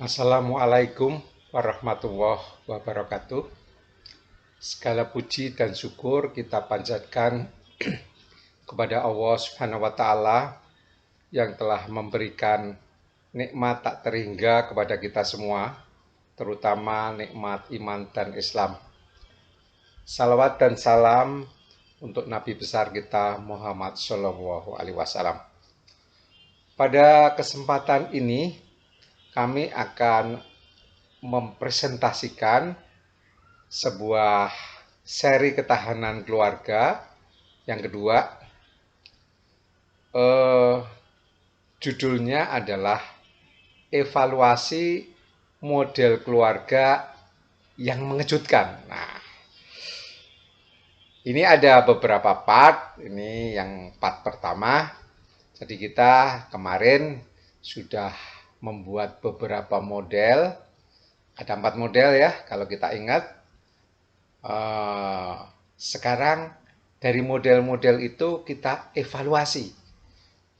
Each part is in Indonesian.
Assalamualaikum warahmatullahi wabarakatuh. Segala puji dan syukur kita panjatkan kepada Allah Subhanahu wa Ta'ala yang telah memberikan nikmat tak terhingga kepada kita semua, terutama nikmat iman dan Islam. Salawat dan salam untuk Nabi besar kita Muhammad Shallallahu Alaihi Wasallam. Pada kesempatan ini kami akan mempresentasikan sebuah seri ketahanan keluarga yang kedua. Judulnya adalah evaluasi model keluarga yang mengejutkan. Nah, ini ada beberapa part. Ini yang part pertama. Jadi kita kemarin sudah membuat beberapa model. Ada 4 model ya, kalau kita ingat. Sekarang dari model-model itu kita evaluasi.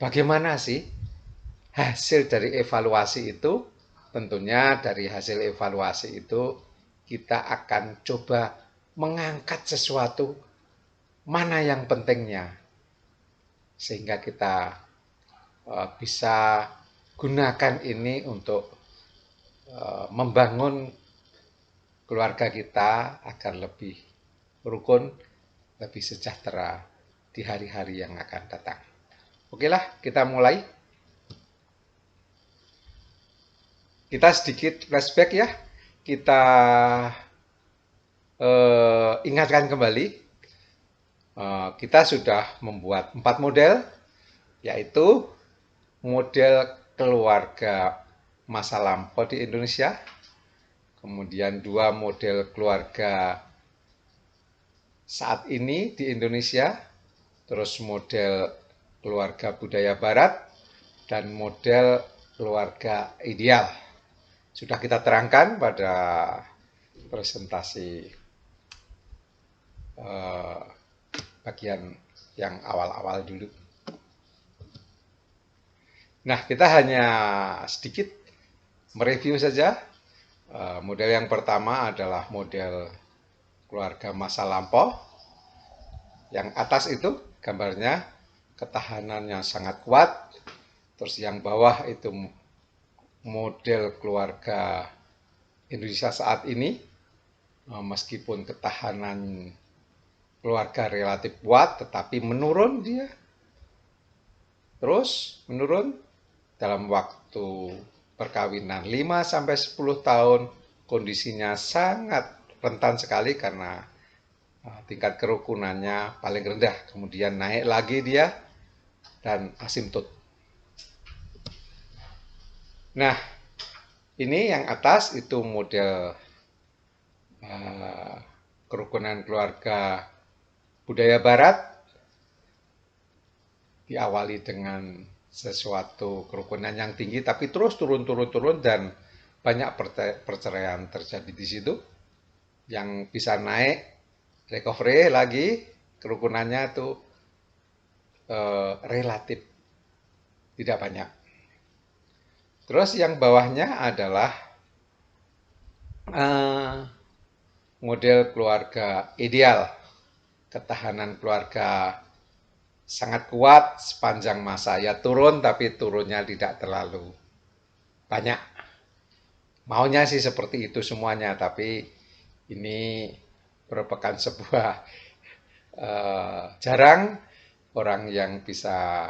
Bagaimana sih hasil dari evaluasi itu? Tentunya dari hasil evaluasi itu kita akan coba mengangkat sesuatu mana yang pentingnya. Sehingga kita bisa gunakan ini untuk membangun keluarga kita agar lebih rukun, lebih sejahtera di hari-hari yang akan datang. Oke lah, kita mulai. Kita sedikit flashback ya. Kita ingatkan kembali. Kita sudah membuat 4 model, yaitu model keluarga masa lampau di Indonesia, kemudian 2 model keluarga saat ini di Indonesia, terus model keluarga budaya barat, dan model keluarga ideal. Sudah kita terangkan pada presentasi bagian yang awal-awal dulu. Nah, kita hanya sedikit mereview saja. Model yang pertama adalah model keluarga masa lampau. Yang atas itu gambarnya ketahanannya sangat kuat. Terus yang bawah itu model keluarga Indonesia saat ini. Meskipun ketahanan keluarga relatif kuat, tetapi menurun dia. Terus menurun dalam waktu perkawinan 5-10 tahun, kondisinya sangat rentan sekali karena tingkat kerukunannya paling rendah. Kemudian naik lagi dia dan asimptot. Nah, ini yang atas itu model kerukunan keluarga budaya barat, diawali dengan sesuatu kerukunan yang tinggi tapi terus turun dan banyak perceraian terjadi di situ. Yang bisa naik recovery lagi kerukunannya itu relatif tidak banyak. Terus yang bawahnya adalah model keluarga ideal. Ketahanan keluarga sangat kuat sepanjang masa. Ya turun, tapi turunnya tidak terlalu banyak. Maunya sih seperti itu semuanya, tapi ini merupakan sebuah jarang orang yang bisa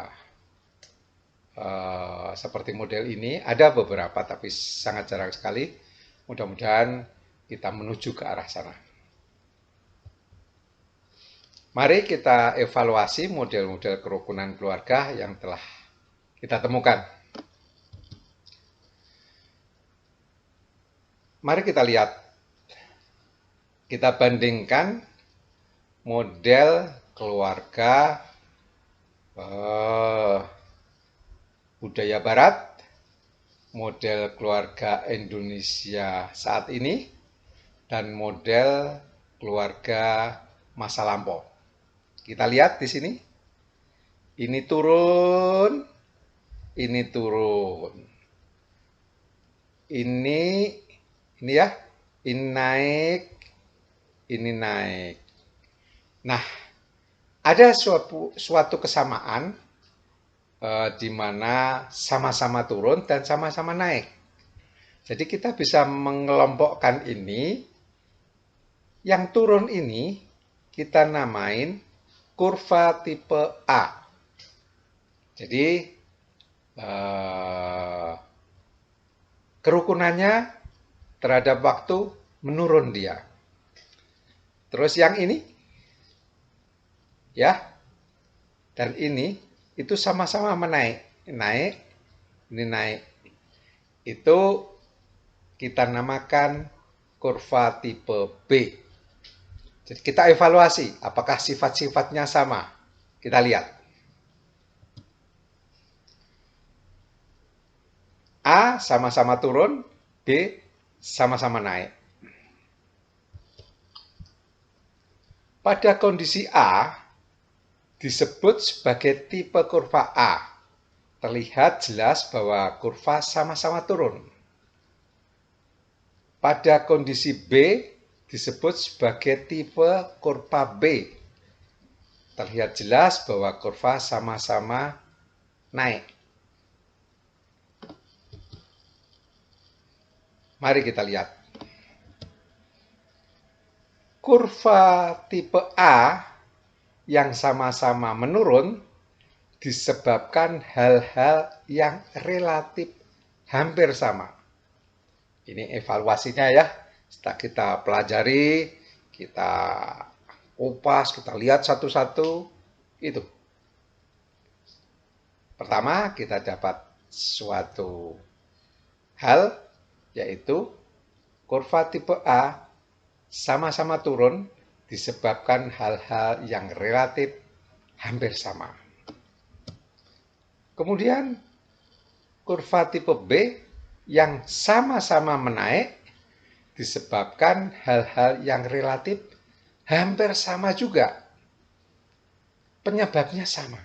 seperti model ini. Ada beberapa, tapi sangat jarang sekali. Mudah-mudahan kita menuju ke arah sana. Mari kita evaluasi model-model kerukunan keluarga yang telah kita temukan. Mari kita lihat, kita bandingkan model keluarga budaya barat, model keluarga Indonesia saat ini, dan model keluarga masa lampau. Kita lihat di sini. Ini turun, ini turun. ini ya, ini naik, ini naik. Nah, ada suatu kesamaan di mana sama-sama turun dan sama-sama naik. Jadi kita bisa mengelompokkan ini, yang turun ini kita namain kurva tipe A. Jadi kerukunannya terhadap waktu menurun dia. Terus yang ini, ya, dan ini itu sama-sama menaik, naik, ini naik. Itu kita namakan kurva tipe B. Jadi kita evaluasi apakah sifat-sifatnya sama. Kita lihat. A sama-sama turun, B sama-sama naik. Pada kondisi A disebut sebagai tipe kurva A. Terlihat jelas bahwa kurva sama-sama turun. Pada kondisi B disebut sebagai tipe kurva B. Terlihat jelas bahwa kurva sama-sama naik. Mari kita lihat. Kurva tipe A yang sama-sama menurun disebabkan hal-hal yang relatif hampir sama. Ini evaluasinya ya. Setelah kita pelajari, kita kupas, kita lihat satu-satu, itu. Pertama, kita dapat suatu hal, yaitu kurva tipe A sama-sama turun disebabkan hal-hal yang relatif hampir sama. Kemudian kurva tipe B yang sama-sama menaik disebabkan hal-hal yang relatif hampir sama juga. Penyebabnya sama.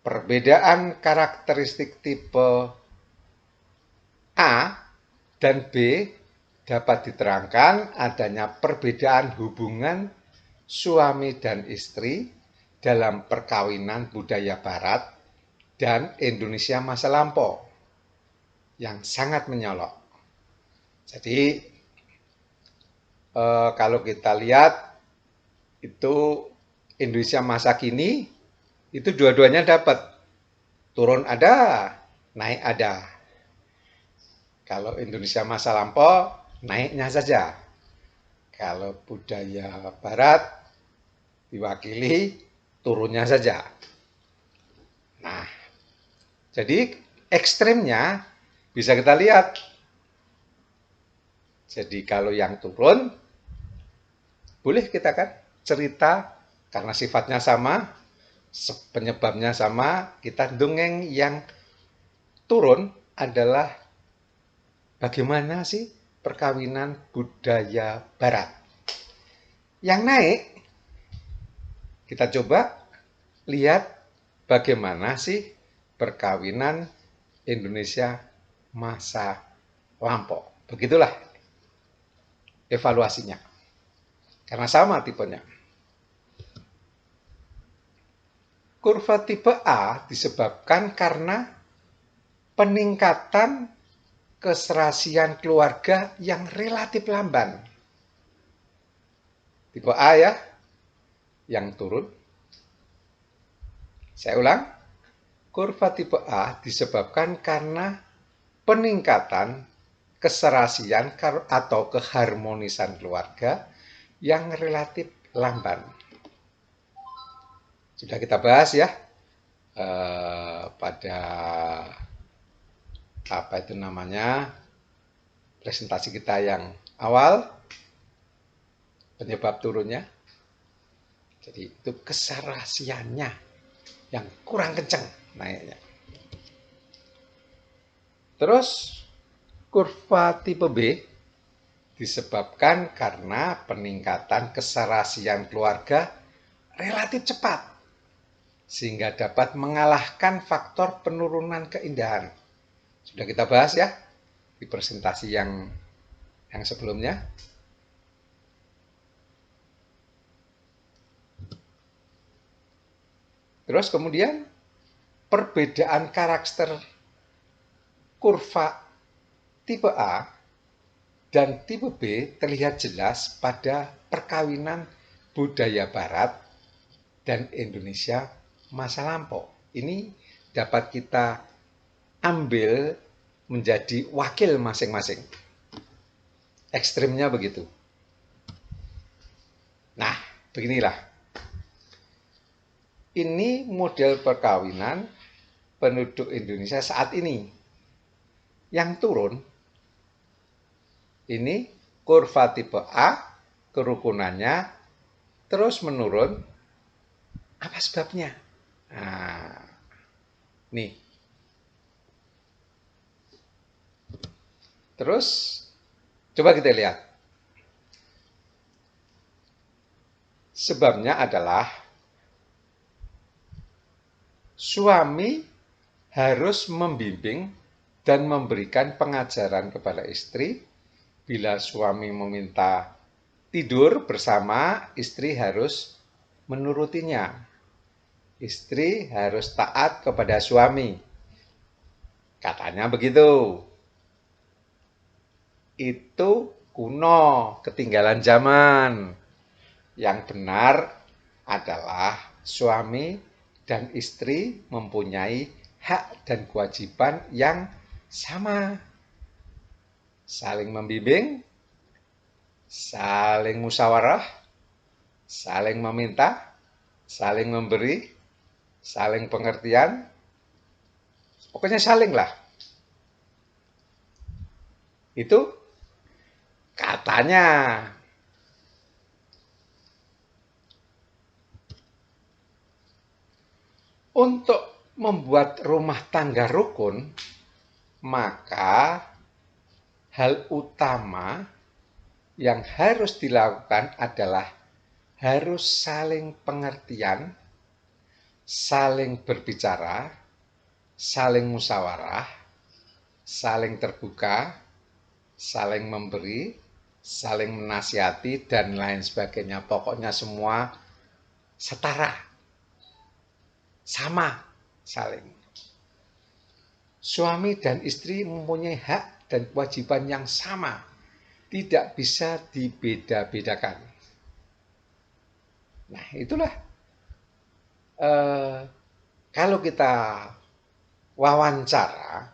Perbedaan karakteristik tipe A dan B dapat diterangkan adanya perbedaan hubungan suami dan istri dalam perkawinan budaya Barat dan Indonesia masa lampau yang sangat menyolok. Jadi kalau kita lihat itu Indonesia masa kini itu dua-duanya dapat, turun ada, naik ada. Kalau Indonesia masa lampau naiknya saja. Kalau budaya Barat diwakili turunnya saja. Nah, jadi ekstrimnya bisa kita lihat. Jadi kalau yang turun, boleh kita kan cerita karena sifatnya sama, penyebabnya sama, kita dongeng yang turun adalah bagaimana sih perkawinan budaya Barat. Yang naik, kita coba lihat bagaimana sih perkawinan Indonesia masa lampau. Begitulah evaluasinya. Karena sama tipenya. Kurva tipe A disebabkan karena peningkatan keserasian keluarga yang relatif lamban. Tipe A ya, yang turun. Saya ulang, kurva tipe A disebabkan karena peningkatan keserasian atau keharmonisan keluarga yang relatif lamban. Sudah kita bahas ya pada apa itu namanya presentasi kita yang awal, penyebab turunnya. Jadi itu keserasiannya yang kurang kencang naiknya. Terus kurva tipe B disebabkan karena peningkatan keserasian keluarga relatif cepat sehingga dapat mengalahkan faktor penurunan keindahan. Sudah kita bahas ya di presentasi yang sebelumnya. Terus kemudian perbedaan karakter kurva tipe A dan tipe B terlihat jelas pada perkawinan budaya Barat dan Indonesia masa lampau. Ini dapat kita ambil menjadi wakil masing-masing. Ekstrimnya begitu. Nah, beginilah. Ini model perkawinan penduduk Indonesia saat ini. Yang turun, ini kurva tipe A, kerukunannya terus menurun. Apa sebabnya? Nah, nih. Terus, coba kita lihat. Sebabnya adalah suami harus membimbing dan memberikan pengajaran kepada istri. Bila suami meminta tidur bersama, istri harus menurutinya. Istri harus taat kepada suami. Katanya begitu. Itu kuno, ketinggalan zaman. Yang benar adalah suami dan istri mempunyai hak dan kewajiban yang sama. Saling membimbing, saling musyawarah, saling meminta, saling memberi, saling pengertian. Pokoknya saling lah. Itu katanya. Untuk membuat rumah tangga rukun, maka hal utama yang harus dilakukan adalah harus saling pengertian, saling berbicara, saling musyawarah, saling terbuka, saling memberi, saling menasihati, dan lain sebagainya. Pokoknya semua setara. Sama saling. Suami dan istri mempunyai hak dan kewajiban yang sama. Tidak bisa dibeda-bedakan. Nah, itulah. Kalau kita wawancara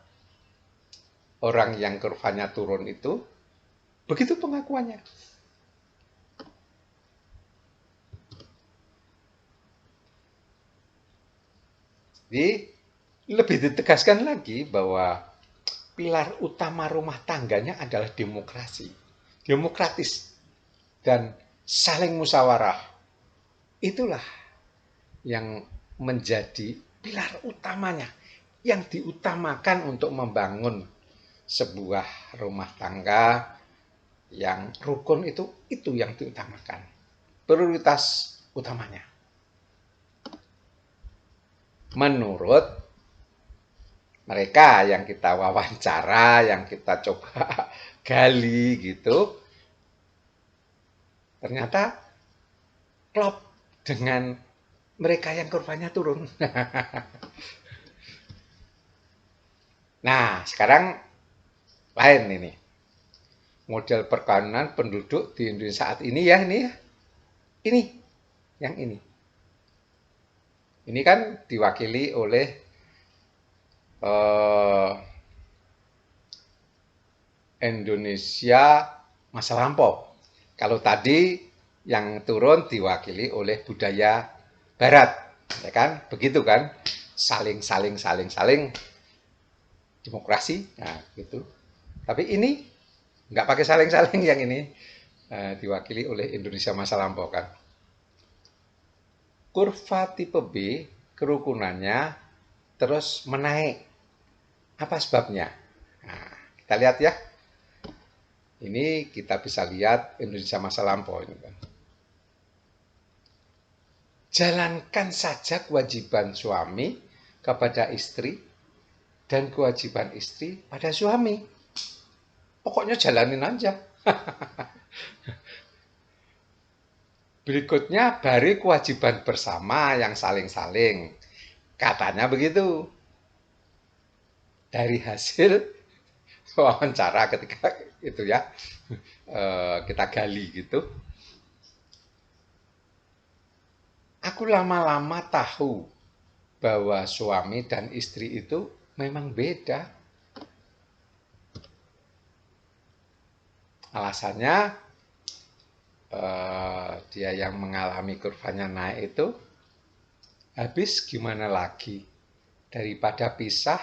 orang yang kurvanya turun itu, begitu pengakuannya. Jadi lebih ditegaskan lagi bahwa pilar utama rumah tangganya adalah demokrasi, demokratis, dan saling musyawarah. Itulah yang menjadi pilar utamanya, yang diutamakan untuk membangun sebuah rumah tangga yang rukun itu yang diutamakan. Prioritas utamanya. Menurut mereka yang kita wawancara, yang kita coba gali gitu, ternyata klop dengan mereka yang kurvanya turun. Nah, sekarang lain ini. Model perkawinan penduduk di Indonesia saat ini ya, ini ya. Ini, yang ini. Ini kan diwakili oleh Indonesia masa lampau. Kalau tadi yang turun diwakili oleh budaya Barat, ya kan? Begitu kan? Saling demokrasi, nah gitu. Tapi ini nggak pakai saling yang ini diwakili oleh Indonesia masa lampau kan. Kurva tipe B kerukunannya terus menaik. Apa sebabnya? Nah, kita lihat ya. Ini kita bisa lihat Indonesia masa lampau ini kan. Jalankan saja kewajiban suami kepada istri dan kewajiban istri pada suami. Pokoknya jalanin aja. Berikutnya bari kewajiban bersama yang saling-saling. Katanya begitu. Dari hasil wawancara ketika itu ya, kita gali gitu. Aku lama-lama tahu bahwa suami dan istri itu memang beda. Alasannya dia yang mengalami kurvanya naik itu, habis gimana lagi, daripada pisah,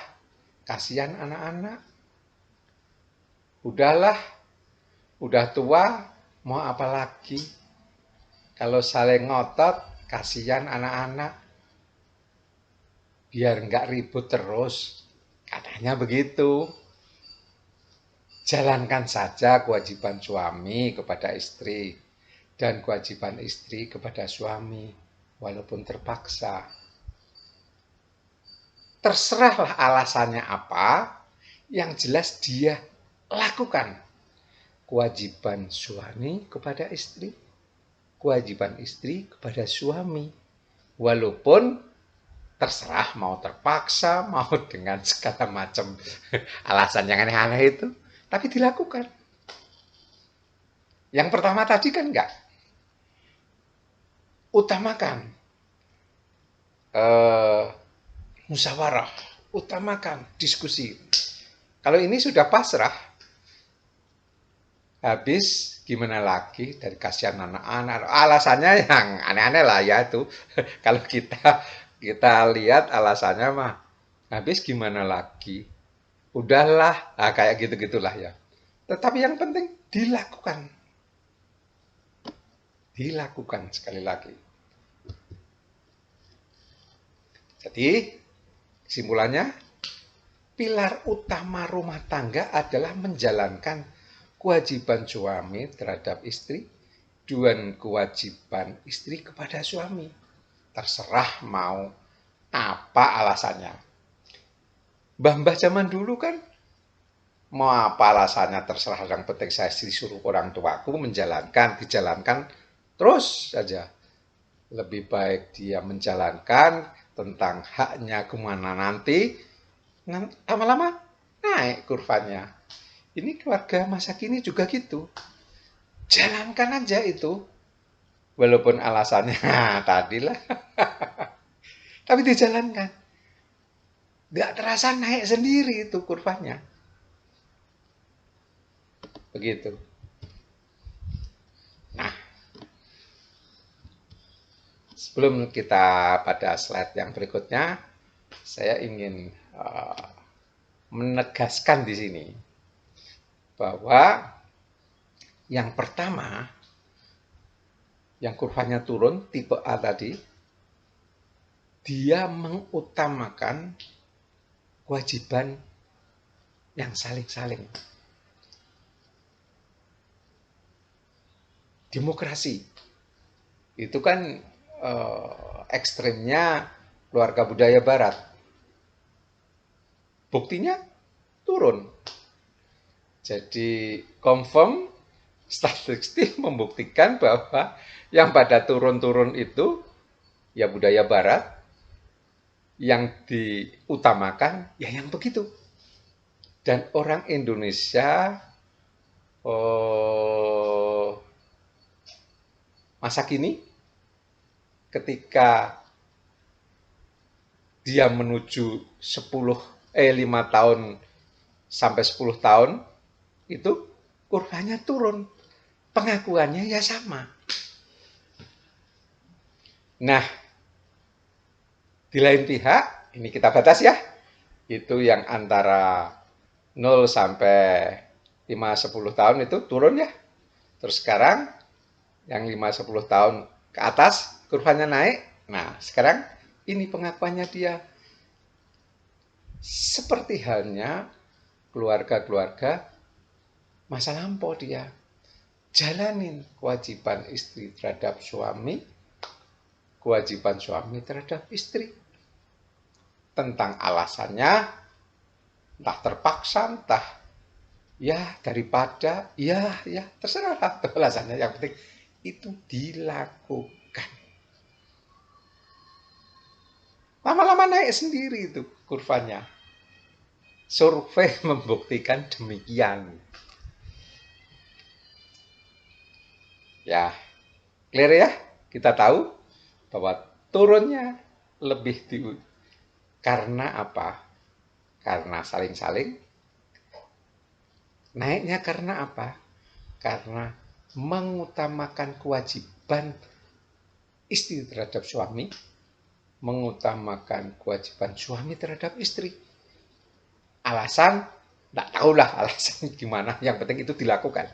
kasihan anak-anak. Udahlah, udah tua, mau apa lagi? Kalau saling ngotot, kasihan anak-anak. Biar nggak ribut terus, katanya begitu. Jalankan saja kewajiban suami kepada istri dan kewajiban istri kepada suami, walaupun terpaksa. Terserahlah alasannya apa, yang jelas dia lakukan. Kewajiban suami kepada istri, kewajiban istri kepada suami, walaupun terserah mau terpaksa, mau dengan segala macam alasan yang aneh-aneh itu, tapi dilakukan. Yang pertama tadi kan enggak. Utamakan musyawarah, utamakan diskusi. Kalau ini sudah pasrah, habis gimana lagi, dari kasihan anak-anak. Alasannya yang aneh-aneh lah ya itu. Kalau kita lihat alasannya mah, habis gimana lagi. Udahlah, nah, kayak gitu-gitulah ya. Tetapi yang penting dilakukan. Dilakukan sekali lagi. Jadi, kesimpulannya, pilar utama rumah tangga adalah menjalankan kewajiban suami terhadap istri dan kewajiban istri kepada suami. Terserah mau apa alasannya. Mbah-mbah zaman dulu kan mau apa alasannya terserah, yang penting saya disuruh orang tuaku menjalankan, dijalankan terus saja. Lebih baik dia menjalankan tentang haknya kemana nanti, lama-lama naik kurvanya. Ini keluarga masa kini juga gitu. Jalankan aja itu. Walaupun alasannya tadilah. Tapi dijalankan. Nggak terasa naik sendiri itu kurvanya. Begitu. Nah, sebelum kita pada slide yang berikutnya, saya ingin menegaskan di sini bahwa yang pertama, yang kurvanya turun, tipe A tadi, dia mengutamakan kewajiban yang saling-saling. Demokrasi itu kan ekstrimnya keluarga budaya barat. Buktinya turun. Jadi confirm statistik membuktikan bahwa yang pada turun-turun itu ya budaya barat, yang diutamakan ya yang begitu. Dan orang Indonesia masa kini ketika dia menuju 5 tahun sampai 10 tahun itu kurvanya turun. Pengakuannya ya sama. Nah, di lain pihak, ini kita batas ya, itu yang antara 0 sampai 5-10 tahun itu turun ya. Terus sekarang yang 5-10 tahun ke atas kurvanya naik. Nah, sekarang ini pengakuannya dia. Seperti halnya keluarga-keluarga masa lampau dia. Jalanin kewajiban istri terhadap suami, kewajiban suami terhadap istri. Tentang alasannya, entah terpaksa, entah ya daripada, ya terserah lah alasannya. Yang penting itu dilakukan. Lama-lama naik sendiri itu kurvanya. Survei membuktikan demikian. Ya, clear ya? Kita tahu bahwa turunnya lebih karena apa? Karena saling-saling. Naiknya karena apa? Karena mengutamakan kewajiban istri terhadap suami, mengutamakan kewajiban suami terhadap istri. Alasan, tidak tahulah alasan gimana, yang penting itu dilakukan.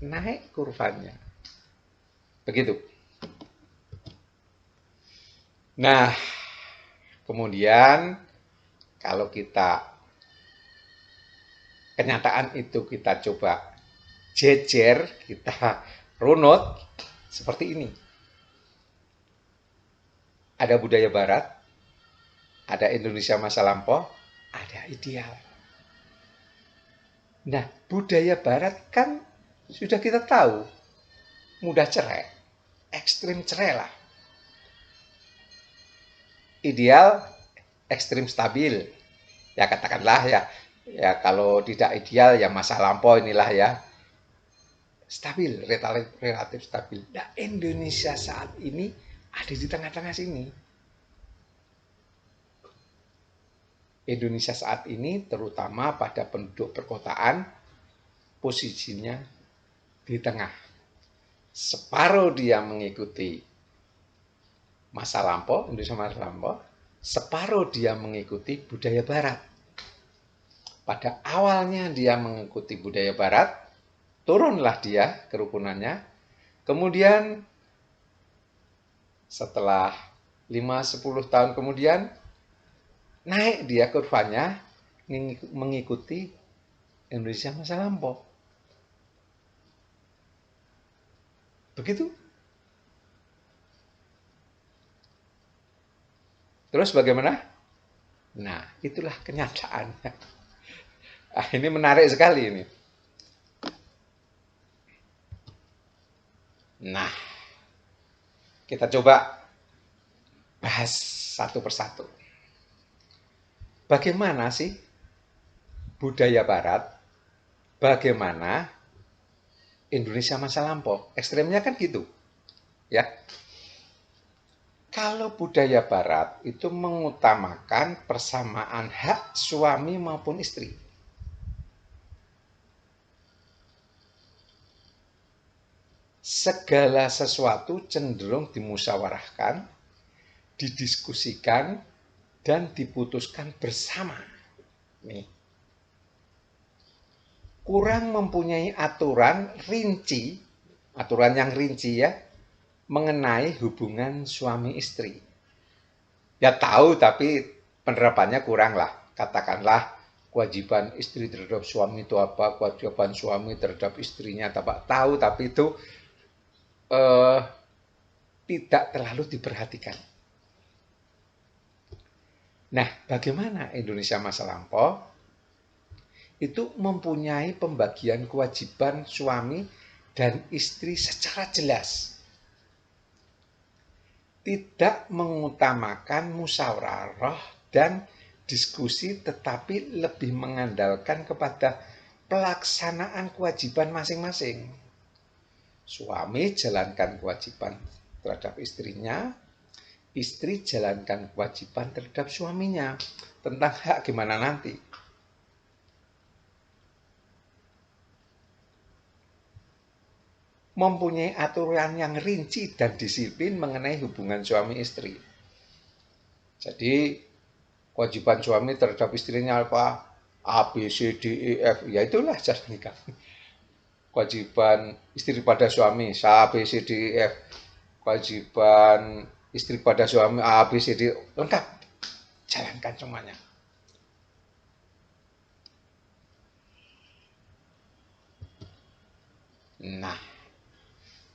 Naik kurvanya. Begitu. Nah, kemudian kalau kenyataan itu kita coba jejer, kita runut seperti ini. Ada budaya barat, ada Indonesia masa lampau, ada ideal. Nah, budaya barat kan sudah kita tahu, mudah cerai, ekstrim cerai lah. Ideal, ekstrim stabil. Ya katakanlah ya kalau tidak ideal ya masa lampau inilah ya. Stabil, relatif stabil. Nah, Indonesia saat ini ada di tengah-tengah sini. Indonesia saat ini terutama pada penduduk perkotaan posisinya di tengah. Separuh dia mengikuti masa lampau, Indonesia masa lampau, separuh dia mengikuti budaya barat. Pada awalnya dia mengikuti budaya barat, turunlah dia kerukunannya, kemudian setelah 5-10 tahun kemudian, naik dia kurvanya mengikuti Indonesia masa lampau. Begitu. Terus bagaimana? Nah, itulah kenyataannya. Ini menarik sekali ini. Nah, kita coba bahas satu persatu. Bagaimana sih budaya barat? Bagaimana Indonesia masa lampau? Ekstremnya kan gitu. Ya. Kalau budaya barat itu mengutamakan persamaan hak suami maupun istri. Segala sesuatu cenderung dimusyawarahkan, didiskusikan, dan diputuskan bersama. Nih. Kurang mempunyai aturan yang rinci ya, mengenai hubungan suami istri. Ya tahu tapi penerapannya kurang lah. Katakanlah kewajiban istri terhadap suami itu apa, kewajiban suami terhadap istrinya tahu tapi itu tidak terlalu diperhatikan. Nah, bagaimana Indonesia masa lampau? Itu mempunyai pembagian kewajiban suami dan istri secara jelas. Tidak mengutamakan musyawarah dan diskusi, tetapi lebih mengandalkan kepada pelaksanaan kewajiban masing-masing. Suami jalankan kewajiban terhadap istrinya, istri jalankan kewajiban terhadap suaminya. Tentang hak gimana nanti? Mempunyai aturan yang rinci dan disiplin mengenai hubungan suami istri. Jadi kewajiban suami terhadap istrinya apa? A, B, C, D, E, F. Ya itulah jas nikah. Kewajiban istri pada suami A, B, C, D, E, F. Kewajiban istri pada suami A, B, C, D, lengkap. Jalankan semuanya. Nah,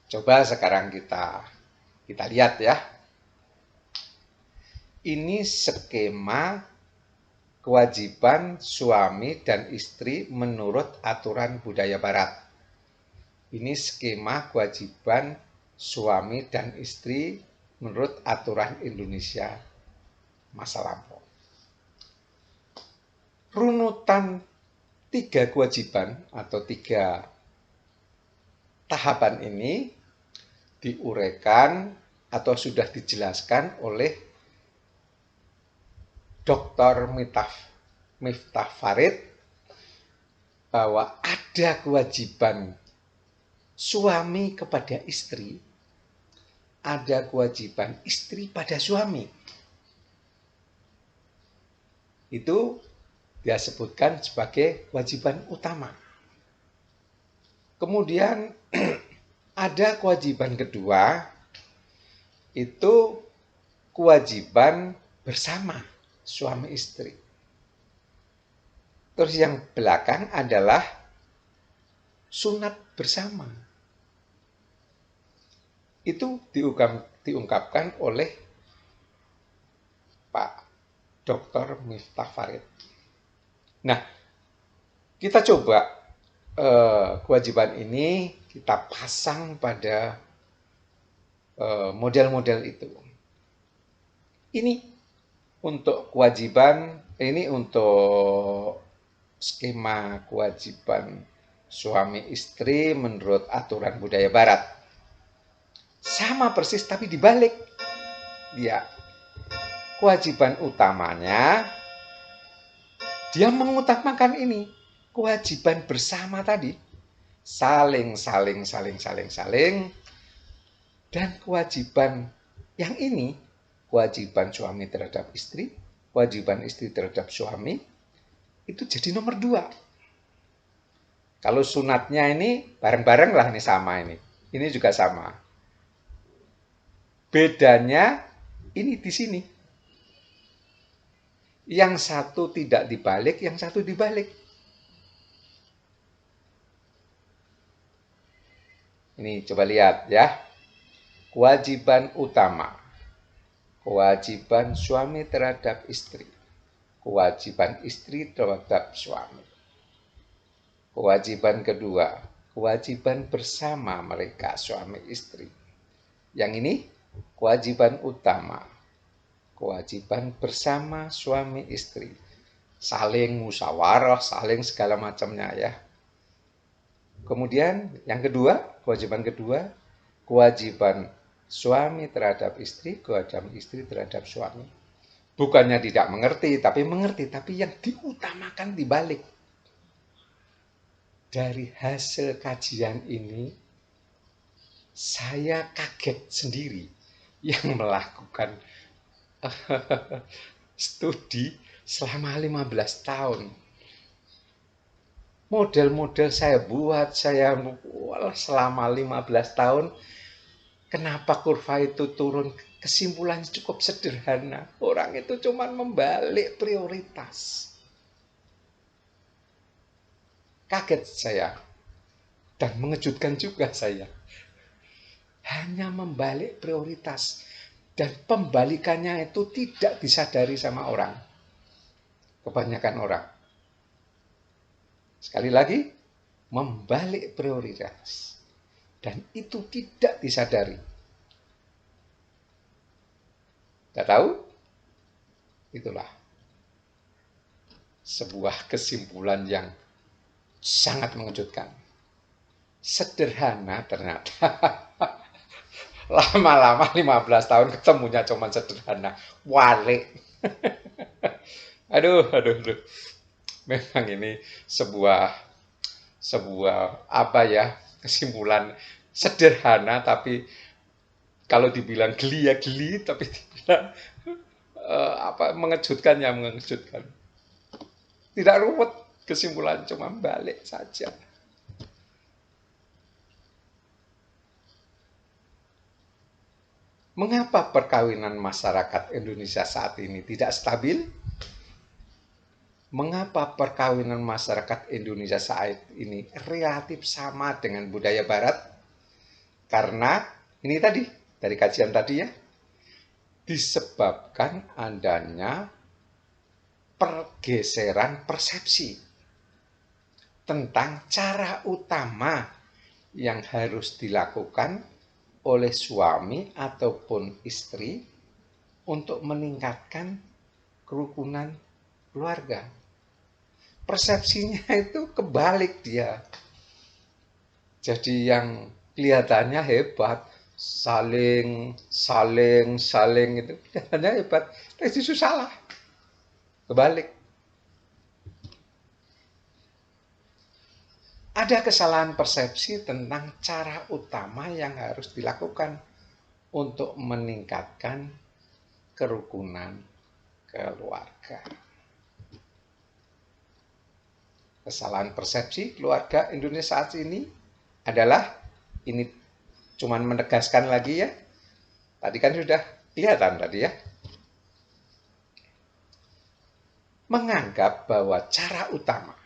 coba sekarang kita lihat ya. Ini skema kewajiban suami dan istri menurut aturan budaya Barat. Ini skema kewajiban suami dan istri menurut aturan Indonesia masa lampau. Runutan 3 kewajiban atau 3 tahapan ini diuraikan atau sudah dijelaskan oleh Dr. Miftah Farid bahwa ada kewajiban suami kepada istri, ada kewajiban istri pada suami. Itu dia sebutkan sebagai kewajiban utama. Kemudian ada kewajiban kedua, itu kewajiban bersama suami istri. Terus yang belakang adalah sunat bersama. Itu diungkapkan oleh Pak Dr. Miftah Farid. Nah, kita coba kewajiban ini kita pasang pada model-model itu. Ini untuk kewajiban, ini untuk skema kewajiban suami istri menurut aturan budaya Barat. Sama persis tapi dibalik. Dia kewajiban utamanya, dia mengutamakan ini. Kewajiban bersama tadi. Saling. Dan kewajiban yang ini, kewajiban suami terhadap istri, kewajiban istri terhadap suami, itu jadi nomor 2. Kalau sunatnya ini bareng-bareng lah, ini sama ini. Ini juga sama. Bedanya ini di sini. Yang satu tidak dibalik, yang satu dibalik. Ini coba lihat ya. Kewajiban utama. Kewajiban suami terhadap istri. Kewajiban istri terhadap suami. Kewajiban kedua, kewajiban bersama mereka suami istri. Yang ini kewajiban utama. Kewajiban bersama suami istri. Saling musyawarah, saling segala macamnya ya. Kemudian yang kedua, kewajiban kedua, kewajiban suami terhadap istri, kewajiban istri terhadap suami. Bukannya tidak mengerti, tapi yang diutamakan dibalik. Dari hasil kajian ini, saya kaget sendiri yang melakukan studi selama 15 tahun. Model-model saya buat, selama 15 tahun. Kenapa kurva itu turun? Kesimpulannya cukup sederhana. Orang itu cuma membalik prioritas. Kaget saya. Dan mengejutkan juga saya. Hanya membalik prioritas. Dan pembalikannya itu tidak disadari sama orang. Kebanyakan orang. Sekali lagi, membalik prioritas. Dan itu tidak disadari. Tidak tahu? Itulah sebuah kesimpulan yang sangat mengejutkan. Sederhana ternyata. Lama-lama 15 tahun ketemunya cuma sederhana. Walik. Aduh. Memang ini sebuah apa ya, kesimpulan sederhana, tapi kalau dibilang geli ya geli, tapi dibilang mengejutkan ya mengejutkan. Tidak ruwet, kesimpulan cuma balik saja. Mengapa perkawinan masyarakat Indonesia saat ini tidak stabil? Mengapa perkawinan masyarakat Indonesia saat ini relatif sama dengan budaya Barat? Karena ini tadi, dari kajian tadi ya, disebabkan adanya pergeseran persepsi tentang cara utama yang harus dilakukan oleh suami ataupun istri untuk meningkatkan kerukunan keluarga. Persepsinya itu kebalik dia. Jadi yang kelihatannya hebat, saling itu kelihatannya hebat, tapi itu salah. Kebalik. Ada kesalahan persepsi tentang cara utama yang harus dilakukan untuk meningkatkan kerukunan keluarga. Kesalahan persepsi keluarga Indonesia saat ini adalah, ini cuman menegaskan lagi ya, tadi kan sudah kelihatan tadi ya, menganggap bahwa cara utama,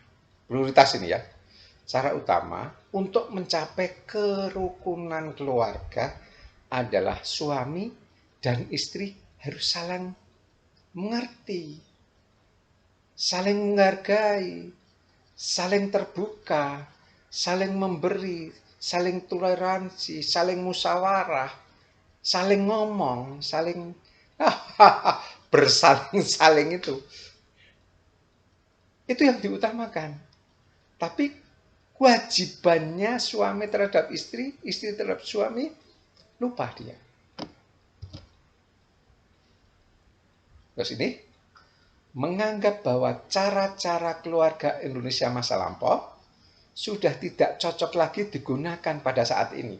prioritas ini ya, cara utama untuk mencapai kerukunan keluarga adalah suami dan istri harus saling mengerti, saling menghargai, saling terbuka, saling memberi, saling toleransi, saling musyawarah, saling ngomong, saling bersaling-saling itu yang diutamakan. Tapi kewajibannya suami terhadap istri, istri terhadap suami, lupa dia. Terus ini, menganggap bahwa cara-cara keluarga Indonesia masa lampau sudah tidak cocok lagi digunakan pada saat ini.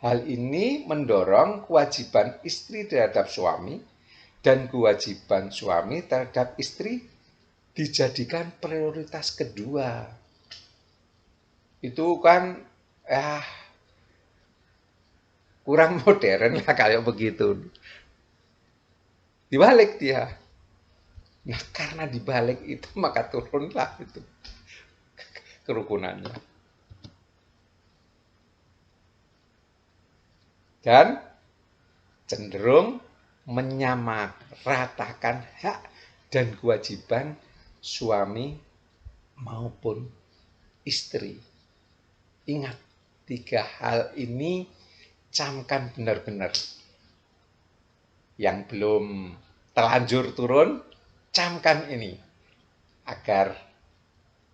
Hal ini mendorong kewajiban istri terhadap suami dan kewajiban suami terhadap istri dijadikan prioritas kedua. Itu kan kurang modern lah kayak begitu. Dibalik dia. Nah, karena dibalik itu maka turunlah itu kerukunannya. Dan cenderung menyamaratakan hak dan kewajiban suami maupun istri. Ingat, 3 hal ini camkan benar-benar. Yang belum terlanjur turun, camkan ini. Agar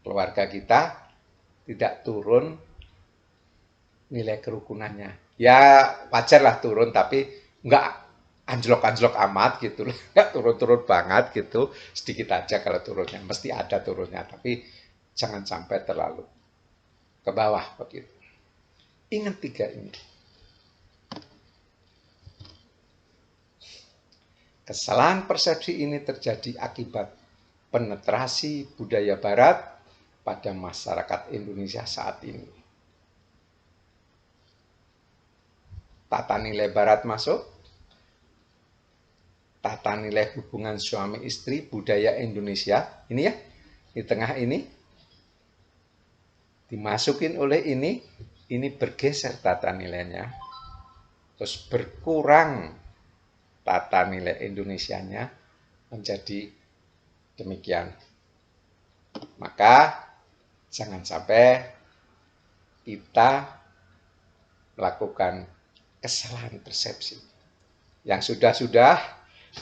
keluarga kita tidak turun nilai kerukunannya. Ya wajarlah turun, tapi nggak anjlok-anjlok amat gitu. Nggak turun-turun banget gitu. Sedikit aja kalau turunnya. Mesti ada turunnya, tapi jangan sampai terlalu ke bawah begitu. Ingat 3 ini. Kesalahan persepsi ini terjadi akibat penetrasi budaya barat pada masyarakat Indonesia saat ini. Tata nilai barat masuk, tata nilai hubungan suami istri budaya Indonesia, ini ya, di tengah ini, dimasukin oleh ini bergeser tata nilainya, terus berkurang tata nilai Indonesianya menjadi demikian. Maka jangan sampai kita melakukan kesalahan persepsi. Yang sudah-sudah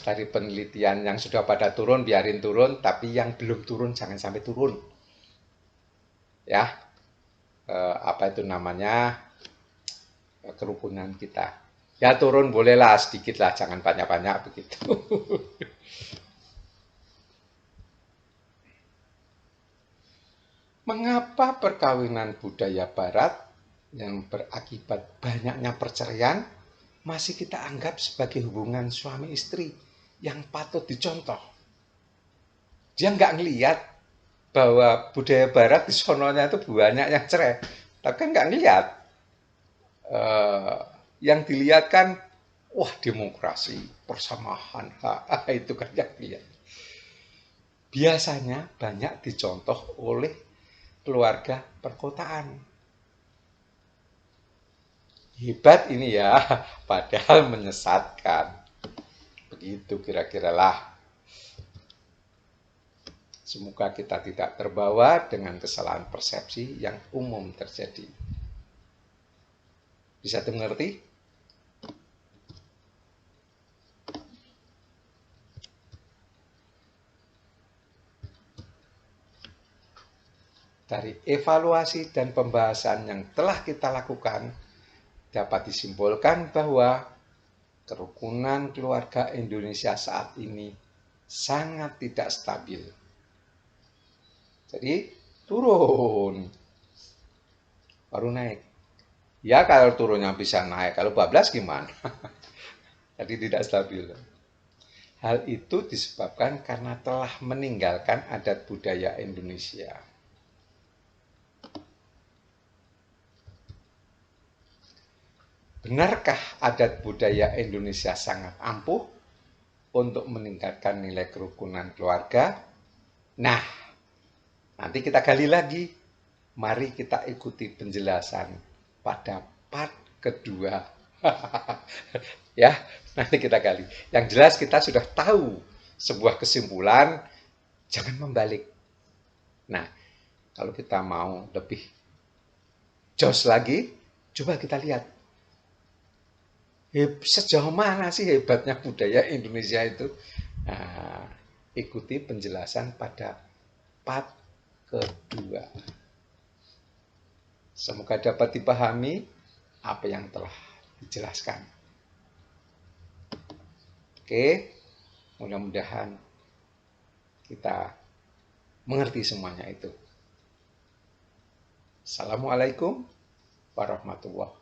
dari penelitian yang sudah pada turun, biarin turun, tapi yang belum turun jangan sampai turun. Ya, apa itu namanya, kerukunan kita. Ya turun bolehlah sedikit lah, jangan banyak-banyak begitu. Mengapa perkawinan budaya barat yang berakibat banyaknya perceraian masih kita anggap sebagai hubungan suami istri yang patut dicontoh? Dia nggak ngelihat bahwa budaya barat di sononya itu banyak yang cerai, tapi kan nggak ngelihat. Yang dilihat kan, wah demokrasi, persamaan, itu kan yang dilihat. Biasanya banyak dicontoh oleh keluarga perkotaan. Hebat ini ya, padahal menyesatkan. Begitu kira-kira lah. Semoga kita tidak terbawa dengan kesalahan persepsi yang umum terjadi. Bisa dimengerti? Dari evaluasi dan pembahasan yang telah kita lakukan, dapat disimpulkan bahwa kerukunan keluarga Indonesia saat ini sangat tidak stabil. Jadi turun, baru naik. Ya kalau turunnya bisa naik, kalau bablas gimana? Jadi tidak stabil. Hal itu disebabkan karena telah meninggalkan adat budaya Indonesia. Benarkah adat budaya Indonesia sangat ampuh untuk meningkatkan nilai kerukunan keluarga? Nah, nanti kita gali lagi. Mari kita ikuti penjelasan pada part kedua. Ya, nanti kita gali. Yang jelas kita sudah tahu sebuah kesimpulan, jangan membalik. Nah, kalau kita mau lebih jos lagi, coba kita lihat. Sejauh mana sih hebatnya budaya Indonesia itu? Nah, ikuti penjelasan pada part kedua. Semoga dapat dipahami apa yang telah dijelaskan. Oke, mudah-mudahan kita mengerti semuanya itu. Assalamualaikum warahmatullahi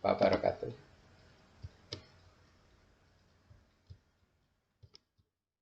wabarakatuh.